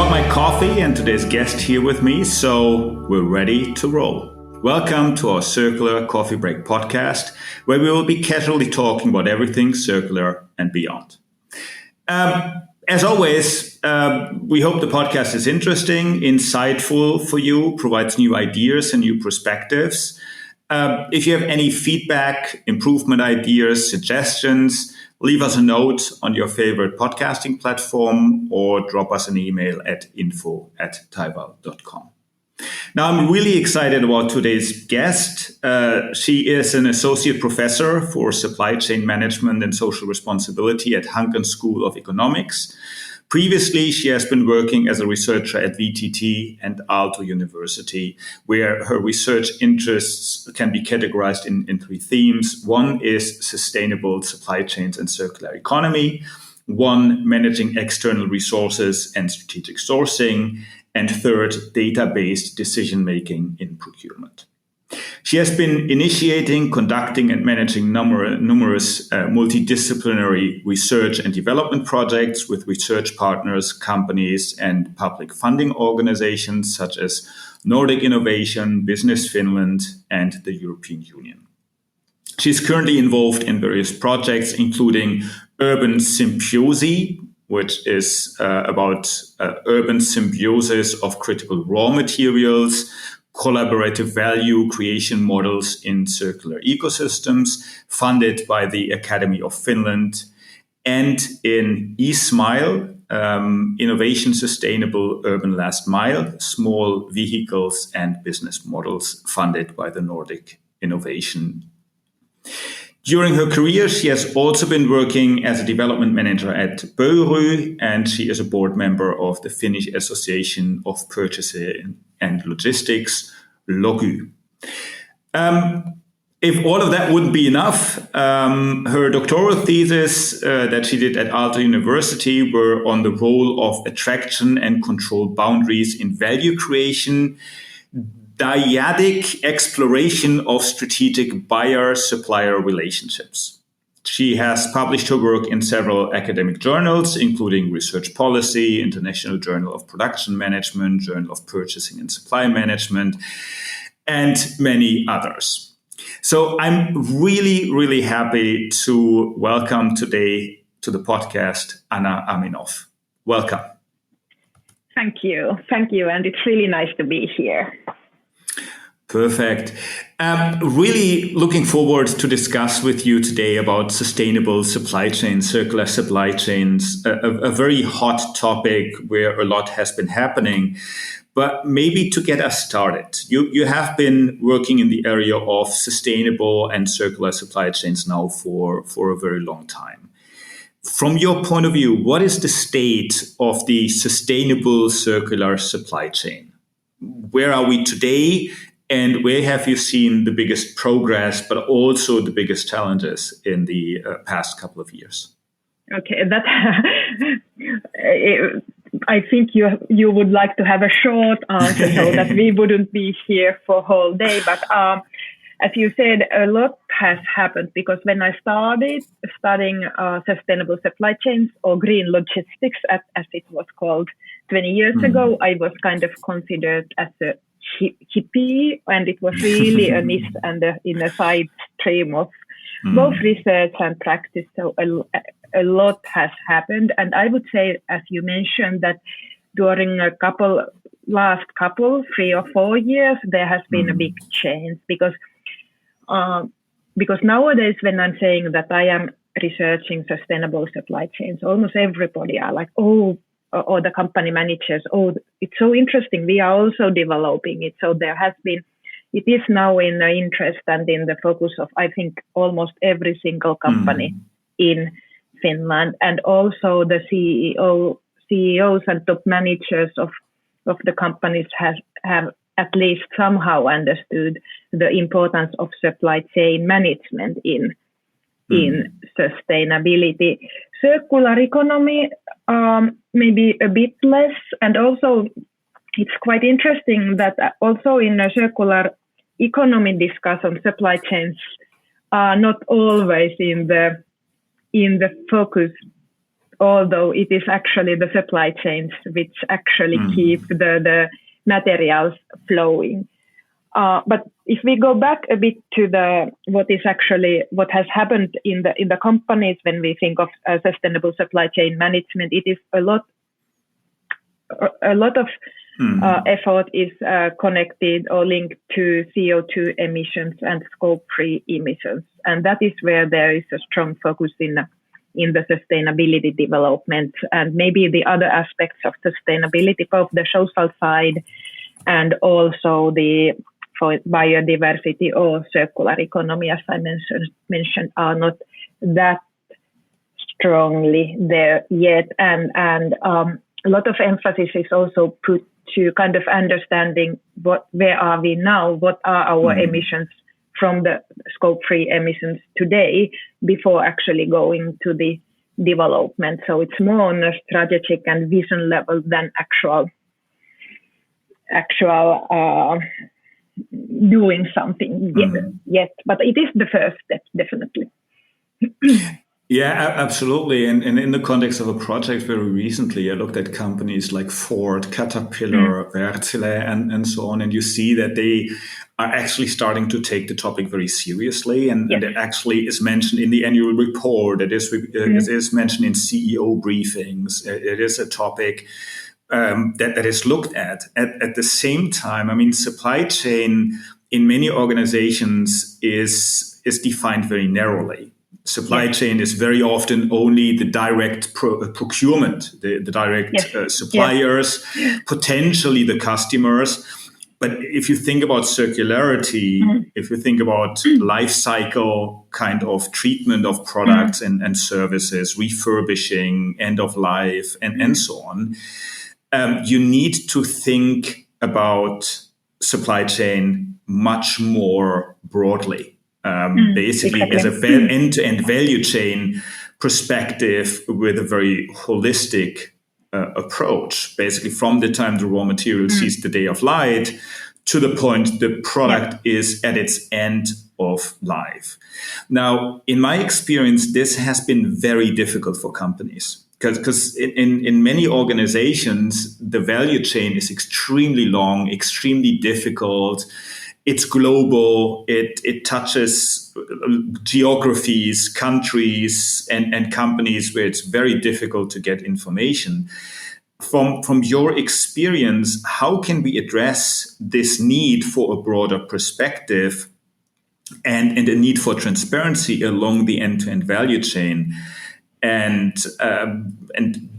got my coffee and today's guest here with me, so we're ready to roll. Welcome to our Circular Coffee Break podcast, where we will be casually talking about everything circular and beyond. As always, we hope the podcast is interesting, insightful for you, provides new ideas and new perspectives. If you have any feedback, improvement ideas, suggestions, leave us a note on your favorite podcasting platform or drop us an email at info@taival.com. Now, I'm really excited about today's guest. She is an associate professor for supply chain management and social responsibility at Hanken School of Economics. Previously, she has been working as a researcher at VTT and Aalto University, where her research interests can be categorized in three themes. One is sustainable supply chains and circular economy. One, managing external resources and strategic sourcing. And third, data-based decision-making in procurement. She has been initiating, conducting, and managing numerous multidisciplinary research and development projects with research partners, companies, and public funding organizations such as Nordic Innovation, Business Finland, and the European Union. She's currently involved in various projects, including Urban Symbiosis, which is about urban symbiosis of critical raw materials, collaborative value creation models in circular ecosystems, funded by the Academy of Finland, and in eSmile, Innovation Sustainable Urban Last Mile, Small Vehicles and Business Models, funded by the Nordic Innovation. During her career, she has also been working as a development manager at Pöyry, and she is a board member of the Finnish Association of Purchasing and Logistics, LOGY. If all of that wouldn't be enough, her doctoral thesis that she did at Aalto University were on the role of attraction and control boundaries in value creation, dyadic exploration of strategic buyer-supplier relationships. She has published her work in several academic journals, including Research Policy, International Journal of Production Management, Journal of Purchasing and Supply Management, and many others. So I'm really, really happy to welcome today to the podcast Anna Aminoff. Welcome. Thank you. And it's really nice to be here. Perfect. Really looking forward to discuss with you today about sustainable supply chains, circular supply chains, a very hot topic where a lot has been happening. But maybe to get us started, you have been working in the area of sustainable and circular supply chains now for a very long time. From your point of view, what is the state of the sustainable circular supply chain? Where are we today? And where have you seen the biggest progress, but also the biggest challenges in the past couple of years? Okay, that I think you would like to have a short answer so that we wouldn't be here for a whole day. But as you said, a lot has happened because when I started studying sustainable supply chains or green logistics, as it was called 20 years ago, I was kind of considered as a hippie, and it was really a niche and in a side stream of both research and practice. So a lot has happened, and I would say, as you mentioned, that during last 3 or 4 years, there has been a big change because nowadays, when I'm saying that I am researching sustainable supply chains, almost everybody are like, oh, or the company managers, oh, it's so interesting. We are also developing it. So it is now in the interest and in the focus of, I think, almost every single company in Finland, and also the CEOs and top managers of the companies have at least somehow understood the importance of supply chain management in sustainability. Circular economy, maybe a bit less, and also it's quite interesting that also in a circular economy discussion, supply chains are not always in the focus although it is actually the supply chains which actually keep the materials flowing. But if we go back a bit to what has happened in the companies when we think of sustainable supply chain management, it is a lot of effort is connected or linked to CO2 emissions and scope 3 emissions, and that is where there is a strong focus in the sustainability development, and maybe the other aspects of sustainability, both the social side and also for biodiversity or circular economy, as I mentioned, are not that strongly there yet. And a lot of emphasis is also put to kind of understanding where are we now, what are our emissions from the scope 3 emissions today before actually going to the development. So it's more on a strategic and vision level than actual doing something yet, but it is the first step, definitely. Yeah, absolutely. And in the context of a project very recently, I looked at companies like Ford, Caterpillar, Wärtsilä, and so on, and you see that they are actually starting to take the topic very seriously, and it actually is mentioned in the annual report. It is mentioned in CEO briefings. It is a topic that is looked at. At the same time, I mean, supply chain in many organizations is defined very narrowly. Supply chain is very often only the direct procurement, the direct suppliers, potentially the customers. But if you think about circularity, if you think about life cycle kind of treatment of products and services, refurbishing, end of life, and so on, you need to think about supply chain much more broadly. Basically as a end-to-end value chain perspective with a very holistic approach, basically from the time the raw material sees the day of light to the point the product is at its end of life. Now, in my experience, this has been very difficult for companies because in many organizations, the value chain is extremely long, extremely difficult. It's global. It touches geographies, countries, and companies where it's very difficult to get information. From your experience, how can we address this need for a broader perspective and a need for transparency along the end-to-end value chain, and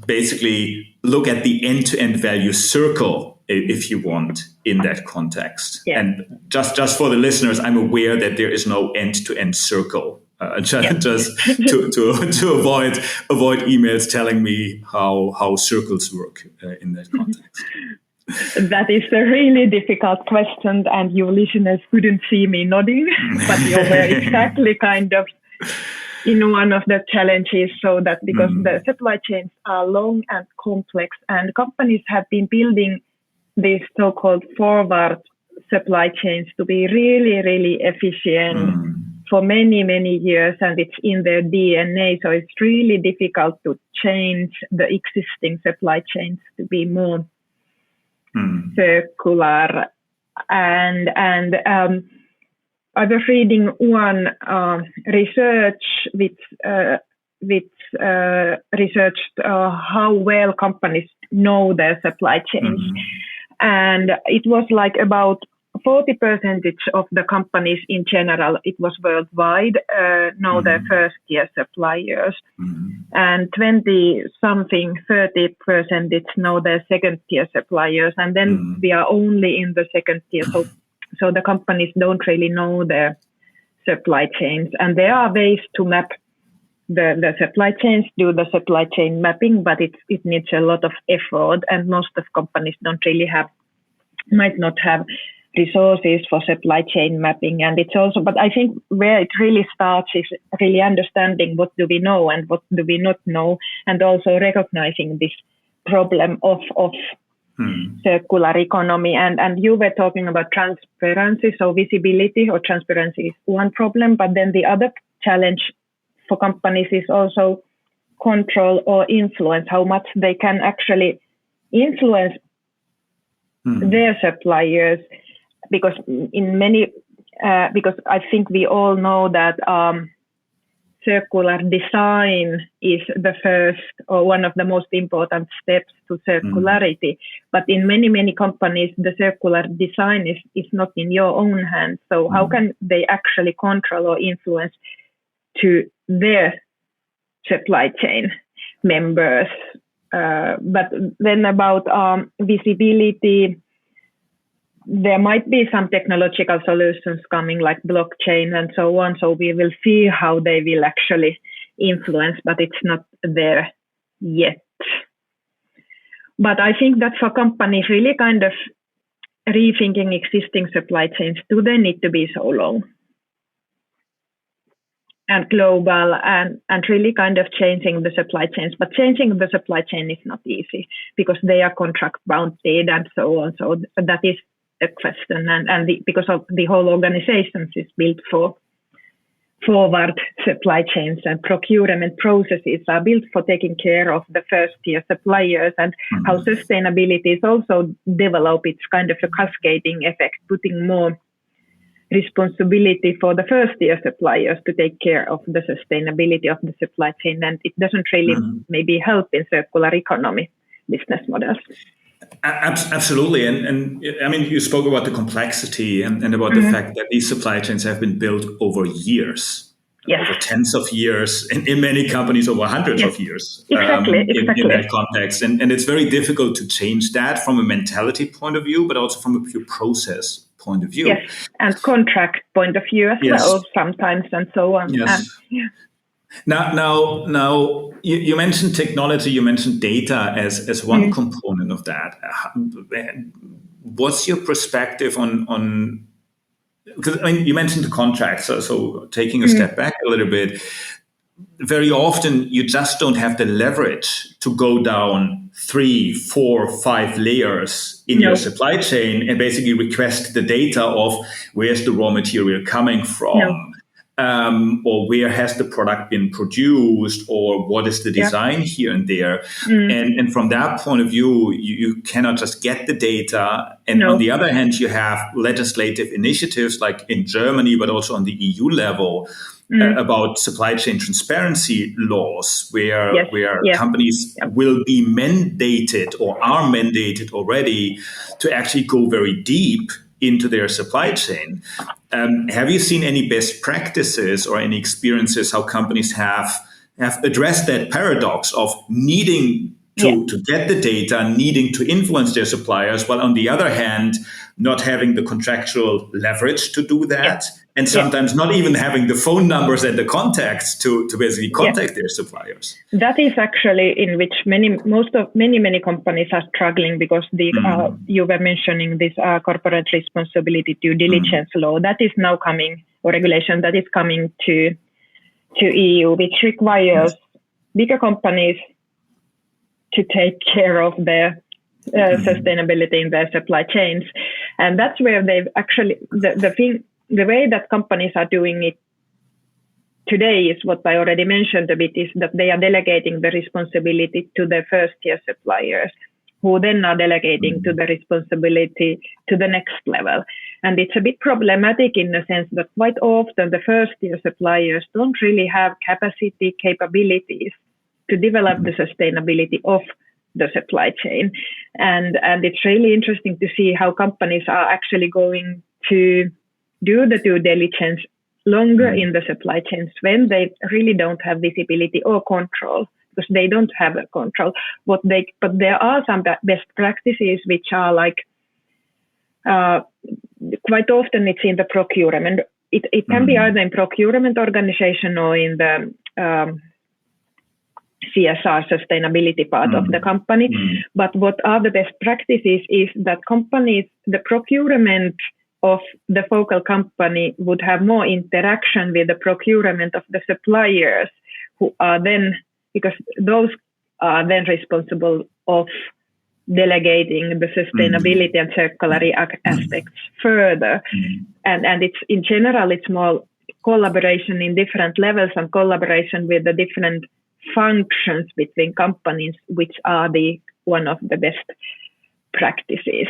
basically look at the end-to-end value circle, if you want, in that context? And just for the listeners, I'm aware that there is no end-to-end circle. Just to avoid emails telling me how circles work in that context. That is a really difficult question, and your listeners couldn't see me nodding, but you were exactly kind of in one of the challenges, so that because the supply chains are long and complex, and companies have been building these so-called forward supply chains to be really, really efficient for many, many years, and it's in their DNA. So it's really difficult to change the existing supply chains to be more circular. And I was reading one research which researched how well companies know their supply chains. And it was like about 40% of the companies in general, it was worldwide, know their first tier suppliers. And 20-something, 30% know their second tier suppliers. And then we are only in the second tier. So the companies don't really know their supply chains. And there are ways to map the supply chains, do the supply chain mapping, but it needs a lot of effort, and most of companies might not have resources for supply chain mapping. And it's also, but I think where it really starts is really understanding what do we know and what do we not know, and also recognizing this problem of circular economy. And you were talking about transparency, so visibility or transparency is one problem, but then the other challenge for companies is also control or influence, how much they can actually influence their suppliers, because because I think we all know that circular design is the first or one of the most important steps to circularity. But in many companies, the circular design is not in your own hands. So how can they actually control or influence to their supply chain members? But then about visibility, there might be some technological solutions coming like blockchain and so on. So we will see how they will actually influence, but it's not there yet. But I think that for companies really kind of rethinking existing supply chains, do they need to be so long and global and really kind of changing the supply chains? But changing the supply chain is not easy because they are contract bounded and so on. So that is a question, and because of the whole organization is built for forward supply chains, and procurement processes are built for taking care of the first tier suppliers, and how sustainability is also developed. It's kind of a cascading effect, putting more responsibility for the first tier suppliers to take care of the sustainability of the supply chain, and it doesn't really maybe help in circular economy business models. Absolutely. And I mean, you spoke about the complexity and about the fact that these supply chains have been built over years, over tens of years, and in many companies over hundreds of years. Exactly. In that context. And it's very difficult to change that from a mentality point of view, but also from a pure process point of view. Yes, and contract point of view as well sometimes, and so on. Yes. Now, you mentioned technology, you mentioned data as one component of that. What's your perspective on? Because I mean, you mentioned the contracts, so taking a step back a little bit. Very often, you just don't have the leverage to go down 3, 4, 5 layers in your supply chain and basically request the data of where's the raw material coming from. Or where has the product been produced, or what is the design here and there. And from that point of view, you cannot just get the data. And on the other hand, you have legislative initiatives like in Germany, but also on the EU level about supply chain transparency laws, where companies will be mandated or are mandated already to actually go very deep into their supply chain. Have you seen any best practices or any experiences how companies have addressed that paradox of needing to get the data, needing to influence their suppliers, while on the other hand, not having the contractual leverage to do that, and sometimes not even having the phone numbers and the contacts to basically contact their suppliers? That is actually in which many companies are struggling, because you were mentioning this corporate responsibility due diligence law that is now coming, or regulation that is coming to EU, which requires bigger companies to take care of their sustainability in their supply chains. And that's where they've actually, the way that companies are doing it today is what I already mentioned a bit, is that they are delegating the responsibility to their first tier suppliers, who then are delegating to the responsibility to the next level. And it's a bit problematic in the sense that quite often the first tier suppliers don't really have capabilities to develop the sustainability of the supply chain. And it's really interesting to see how companies are actually going to do the due diligence longer in the supply chains when they really don't have visibility or control, because they don't have a control. But there are some best practices which are like, quite often it's in the procurement. It can be either in procurement organization or in the CSR sustainability part of the company. But what are the best practices is that companies, the procurement of the focal company would have more interaction with the procurement of the suppliers, who are then, because those are then responsible of delegating the sustainability and circularity aspects further. And it's in general, it's more collaboration in different levels and collaboration with the different functions between companies, which are one of the best practices.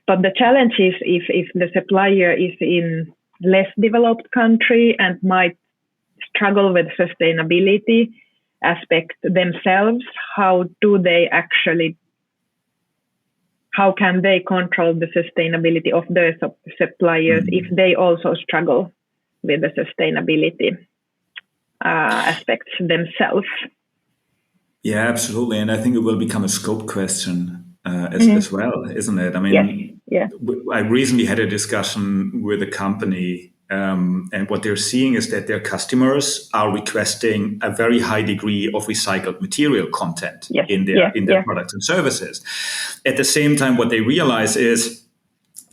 But the challenge is if the supplier is in less developed country and might struggle with sustainability aspect themselves, how can they control the sustainability of their suppliers if they also struggle with the sustainability aspects themselves? Yeah, absolutely. And I think it will become a scope question as well, isn't it? I mean, yes. I recently had a discussion with a company, and what they're seeing is that their customers are requesting a very high degree of recycled material content in their products and services. At the same time, what they realize is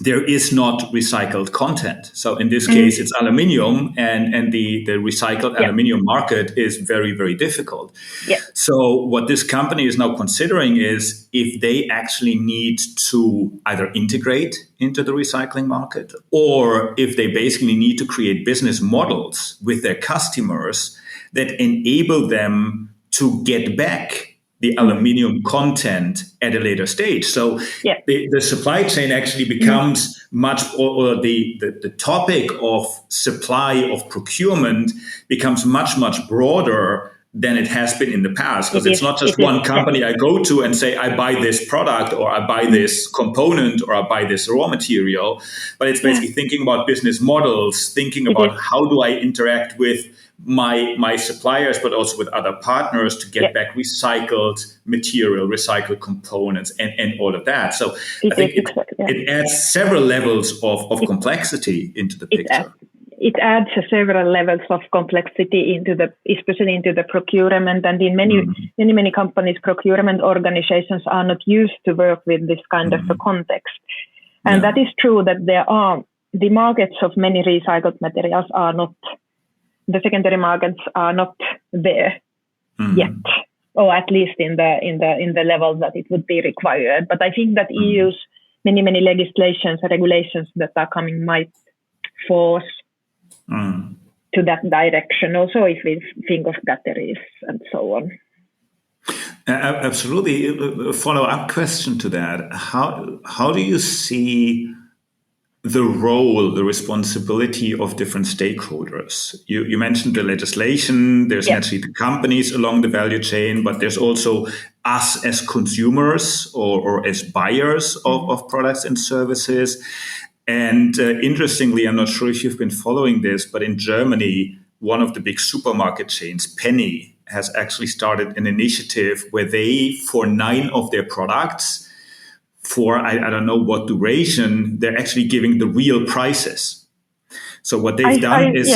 there is not recycled content. So in this case, it's aluminium, and the recycled aluminium market is very, very difficult. Yeah. So what this company is now considering is if they actually need to either integrate into the recycling market, or if they basically need to create business models with their customers that enable them to get back the aluminium content at a later stage. So the supply chain actually becomes or the topic of supply, of procurement, becomes much, much broader than it has been in the past. Because it's not just one company I go to and say, I buy this product, or I buy this component, or I buy this raw material. But it's basically thinking about business models, thinking about how do I interact with my suppliers, but also with other partners to get back recycled material, recycled components, and all of that. So I think it adds several levels of complexity into the picture. It adds several levels of complexity especially into the procurement, and in many companies, procurement organizations are not used to work with this kind of a context. And that is true that the markets of many recycled materials are not. The secondary markets are not there yet, or at least in the level that it would be required. But I think that EU's many legislations and regulations that are coming might force to that direction. Also, if we think of batteries and so on. Absolutely. A follow-up question to that: How do you see the role, the responsibility of different stakeholders? You mentioned the legislation, there's naturally the companies along the value chain, but there's also us as consumers or as buyers of products and services. And interestingly, I'm not sure if you've been following this, but in Germany, one of the big supermarket chains, Penny, has actually started an initiative where they, for 9 of their products, for I don't know what duration, they're actually giving the real prices. So what they've done is...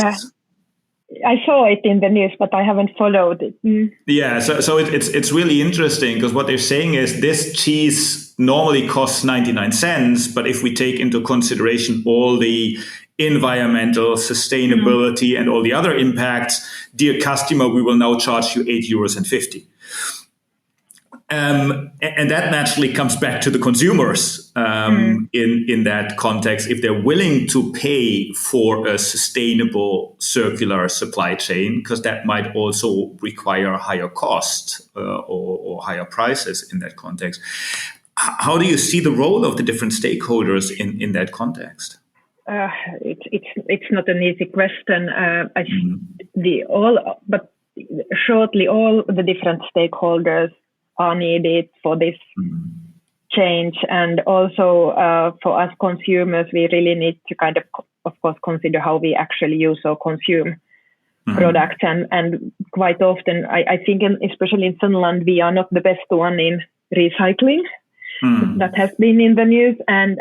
I saw it in the news, but I haven't followed it. Yeah, so it's really interesting, because what they're saying is this cheese normally costs 99 cents, but if we take into consideration all the environmental, sustainability, and all the other impacts, dear customer, we will now charge you €8.50. And that naturally comes back to the consumers in that context. If they're willing to pay for a sustainable circular supply chain, because that might also require higher cost or higher prices in that context. How do you see the role of the different stakeholders in that context? It's not an easy question. But shortly, all the different stakeholders are needed for this change, and also for us consumers, we really need to kind of course, consider how we actually use or consume products, and quite often, I think, especially in Finland, we are not the best one in recycling. That has been in the news, and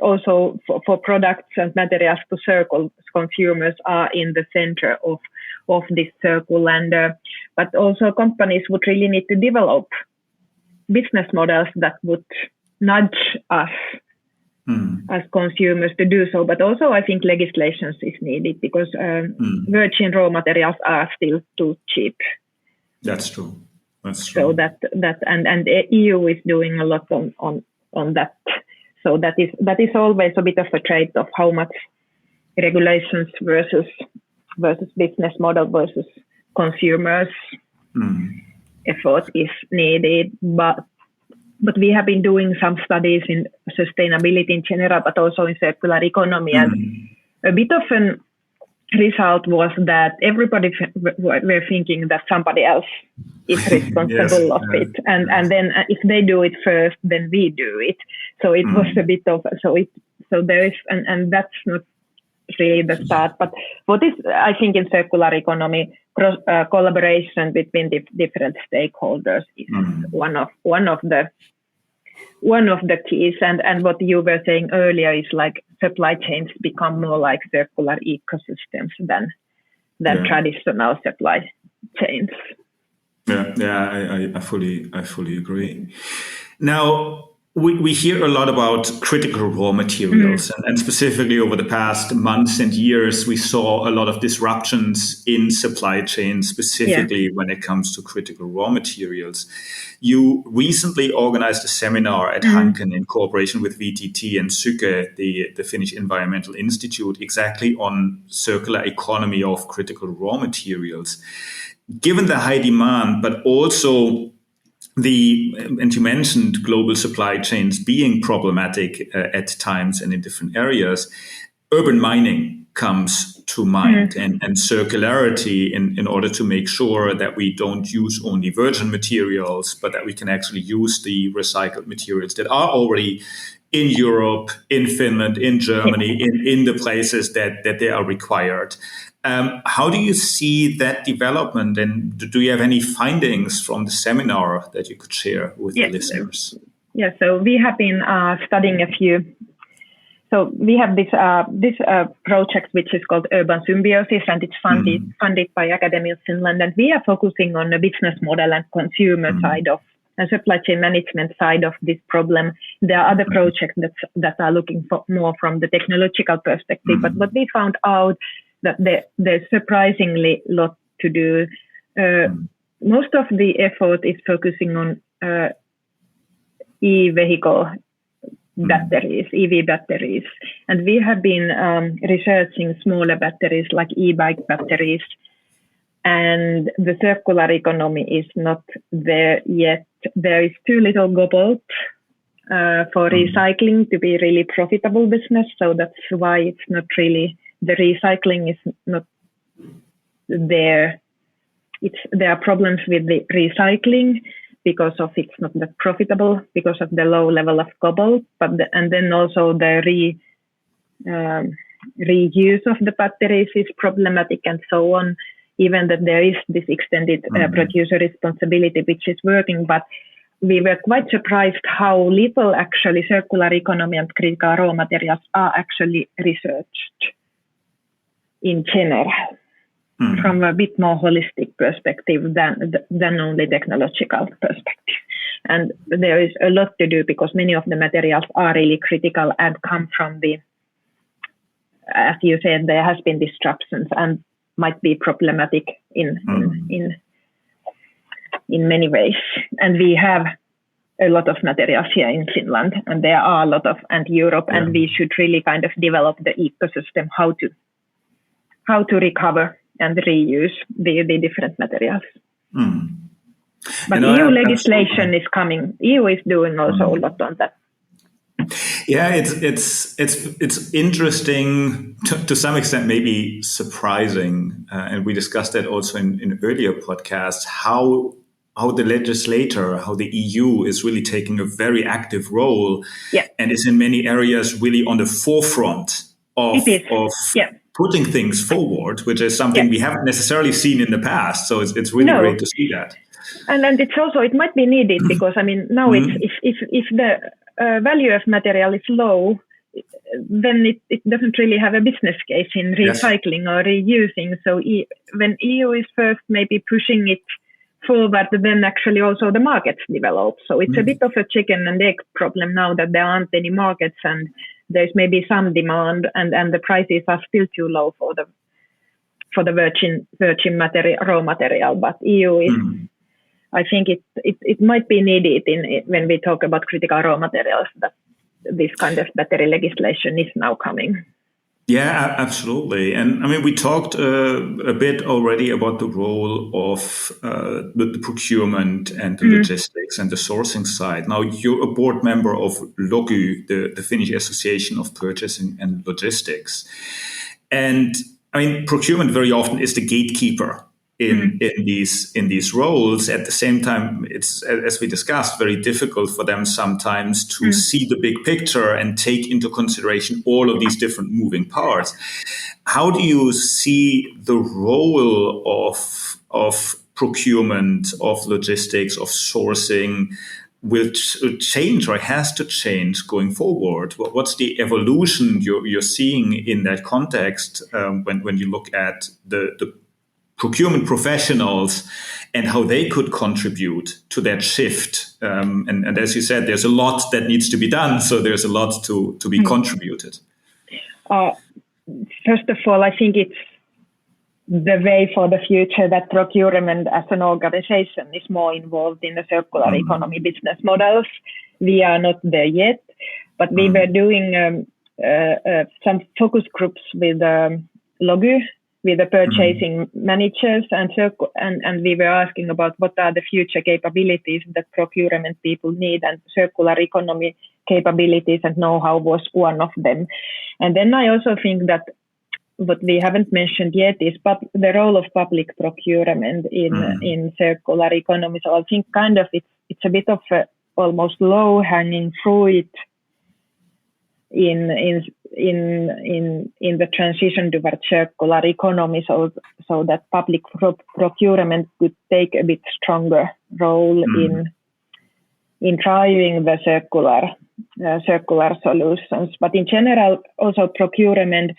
also for products and materials to circle, consumers are in the center of this circle, but also companies would really need to develop business models that would nudge us as consumers to do so. But also I think legislation is needed, because virgin raw materials are still too cheap. That's true. So that and the EU is doing a lot on that. So that is always a bit of a trade of how much regulations versus business model versus consumers' effort is needed. But we have been doing some studies in sustainability in general, but also in circular economy. And a bit of an result was that everybody were thinking that somebody else is responsible of it. And then if they do it first, then we do it. So it was a bit of, so there is, and that's not really the start. But what is, I think, in circular economy, collaboration between different stakeholders is one of the keys. And what you were saying earlier is like supply chains become more like circular ecosystems than traditional supply chains. I fully agree. Now, we hear a lot about critical raw materials, and specifically over the past months and years, we saw a lot of disruptions in supply chains, specifically when it comes to critical raw materials. You recently organized a seminar at Hanken in cooperation with VTT and Syke, the Finnish Environmental Institute, exactly on circular economy of critical raw materials. Given the high demand, but also and you mentioned global supply chains being problematic at times and in different areas, urban mining comes to mind and circularity in order to make sure that we don't use only virgin materials, but that we can actually use the recycled materials that are already in Europe, in Finland, in Germany, in the places that they are required. How do you see that development, and do you have any findings from the seminar that you could share with the listeners? Yeah, so we have been studying a few. So we have this project which is called Urban Symbiosis, and it's funded by Academy of Finland, and we are focusing on the business model and consumer side of and supply chain management side of this problem. There are other projects that are looking for more from the technological perspective, but what we found out that there's surprisingly a lot to do. Most of the effort is focusing on e-vehicle batteries, EV batteries. And we have been researching smaller batteries like e-bike batteries. And the circular economy is not there yet. There is too little gobbled for recycling to be really profitable business. So that's why it's not really, the recycling is not there. There are problems with the recycling because of it's not that profitable because of the low level of cobalt, and then also the reuse of the batteries is problematic and so on. Even that there is this extended producer responsibility which is working, but we were quite surprised how little actually circular economy and critical raw materials are actually researched in general. From a bit more holistic perspective than only technological perspective. And there is a lot to do because many of the materials are really critical and come from as you said, there has been disruptions and might be problematic in many ways. And we have a lot of materials here in Finland, and there are a lot of, and Europe, and we should really kind of develop the ecosystem, how to recover and reuse the different materials. But EU legislation is coming. EU is doing also a lot on that. Yeah, it's interesting to some extent, maybe surprising, and we discussed that also in earlier podcasts. How the legislator, how the EU is really taking a very active role, and is in many areas really on the forefront of putting things forward, which is something we haven't necessarily seen in the past. So it's really great to see that. And it's also, it might be needed because, I mean, now it's, if the value of material is low, then it doesn't really have a business case in recycling or reusing. So when EU is first maybe pushing it forward, then actually also the markets develop. So it's a bit of a chicken and egg problem now that there aren't any markets and there's maybe some demand and the prices are still too low for the virgin material, raw material. But EU is, I think it might be needed when we talk about critical raw materials that this kind of battery legislation is now coming. Yeah, absolutely. And I mean, we talked a bit already about the role of the procurement and the logistics and the sourcing side. Now, you're a board member of LOGU, the Finnish Association of Purchasing and Logistics. And I mean, procurement very often is the gatekeeper in these roles. At the same time, it's, as we discussed, very difficult for them sometimes to see the big picture and take into consideration all of these different moving parts. How do you see the role of procurement, of logistics, of sourcing will change or has to change going forward? What's the evolution you're seeing in that context when you look at the procurement professionals and how they could contribute to that shift? And as you said, there's a lot that needs to be done, so there's a lot to be contributed. First of all, I think it's the way for the future that procurement as an organization is more involved in the circular economy business models. We are not there yet, but we were doing some focus groups with LOGU, with the purchasing managers, and we were asking about what are the future capabilities that procurement people need, and circular economy capabilities and know-how was one of them. And then I also think that what we haven't mentioned yet is the role of public procurement in circular economy. So I think kind of it's a bit of almost low-hanging fruit in the transition towards circular economy, so that public procurement could take a bit stronger role in driving the circular solutions. But in general, also procurement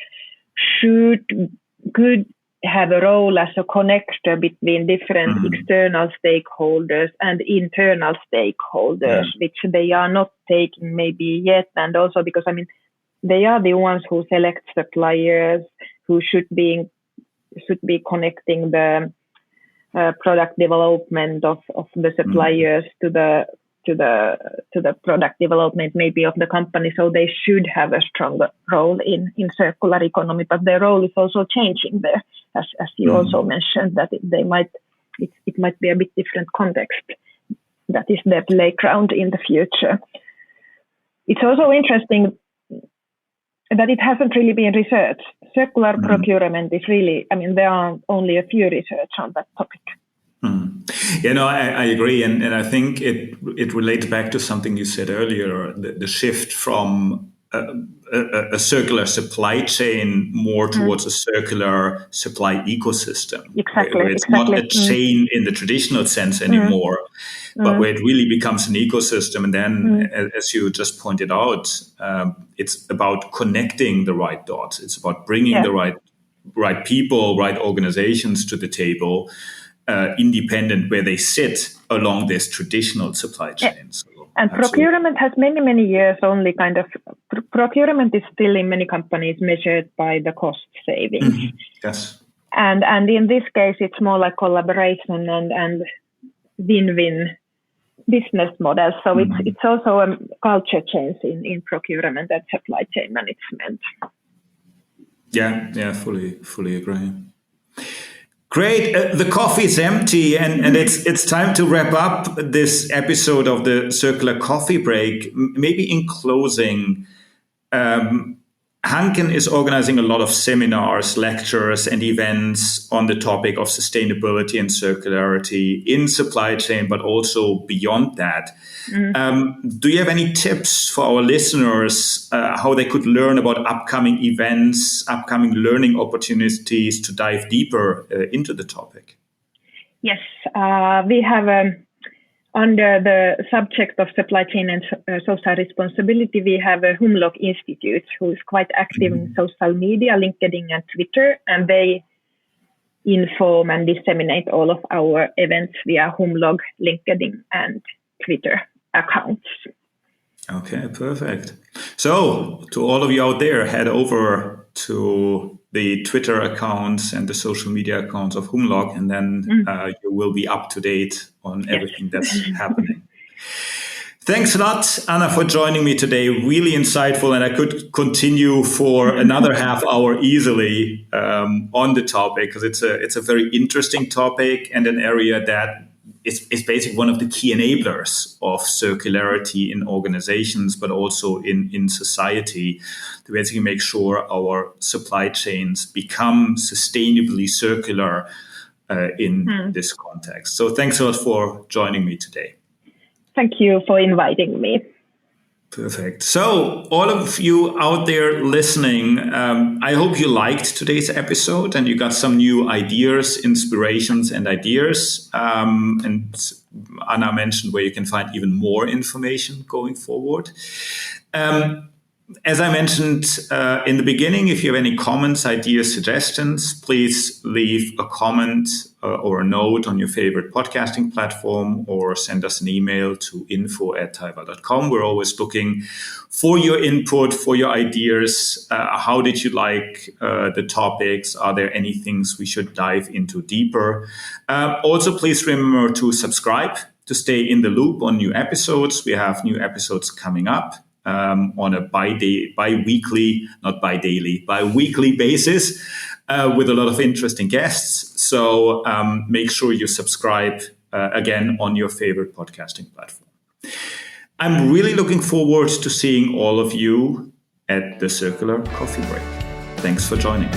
could have a role as a connector between different external stakeholders and internal stakeholders, which they are not taking maybe yet. And also because, I mean, they are the ones who select suppliers, who should be connecting the product development of the suppliers to the product development maybe of the company. So they should have a stronger role in circular economy, but their role is also changing there, as you also mentioned, that it might be a bit different context. That is their playground in the future. It's also interesting that it hasn't really been researched. Circular procurement is really, I mean, there are only a few research on that topic. Yeah, no, I agree. And I think it relates back to something you said earlier, the shift from a circular supply chain more towards a circular supply ecosystem. Exactly. Where it's not a chain in the traditional sense anymore, but where it really becomes an ecosystem. And then, as you just pointed out, it's about connecting the right dots. It's about bringing the right people, right organizations to the table, independent where they sit along this traditional supply chain. So, and procurement has many years only kind of, procurement is still in many companies measured by the cost savings. Yes. And in this case, it's more like collaboration and win-win business models. So it's also a culture change in procurement and supply chain management. Yeah, fully agree. Great. The coffee is empty, and it's time to wrap up this episode of the Circular Coffee Break. Maybe in closing, Hanken is organizing a lot of seminars, lectures, and events on the topic of sustainability and circularity in supply chain, but also beyond that. Do you have any tips for our listeners how they could learn about upcoming events, upcoming learning opportunities to dive deeper into the topic? Yes, we have under the subject of supply chain and social responsibility, we have a Humlog Institute who is quite active in social media, LinkedIn and Twitter, and they inform and disseminate all of our events via Humlog, LinkedIn and Twitter accounts. Okay, perfect. So to all of you out there, head over to the Twitter accounts and the social media accounts of Humlog, and then you will be up to date on everything that's happening. Thanks a lot, Anna, for joining me today. Really insightful, and I could continue for another half hour easily on the topic, because it's a very interesting topic and an area that is basically one of the key enablers of circularity in organizations, but also in society, to basically make sure our supply chains become sustainably circular in this context. So thanks a lot for joining me today. Thank you for inviting me. Perfect. So, all of you out there listening, I hope you liked today's episode and you got some new ideas, inspirations, and ideas. And Anna mentioned where you can find even more information going forward. As I mentioned in the beginning, if you have any comments, ideas, suggestions, please leave a comment or a note on your favorite podcasting platform, or send us an email to info@taiwa.com. We're always looking for your input, for your ideas. How did you like the topics? Are there any things we should dive into deeper? Also, please remember to subscribe to stay in the loop on new episodes. We have new episodes coming up on a bi-weekly basis with a lot of interesting guests. So make sure you subscribe again on your favorite podcasting platform. I'm really looking forward to seeing all of you at the Circular Coffee Break. Thanks for joining.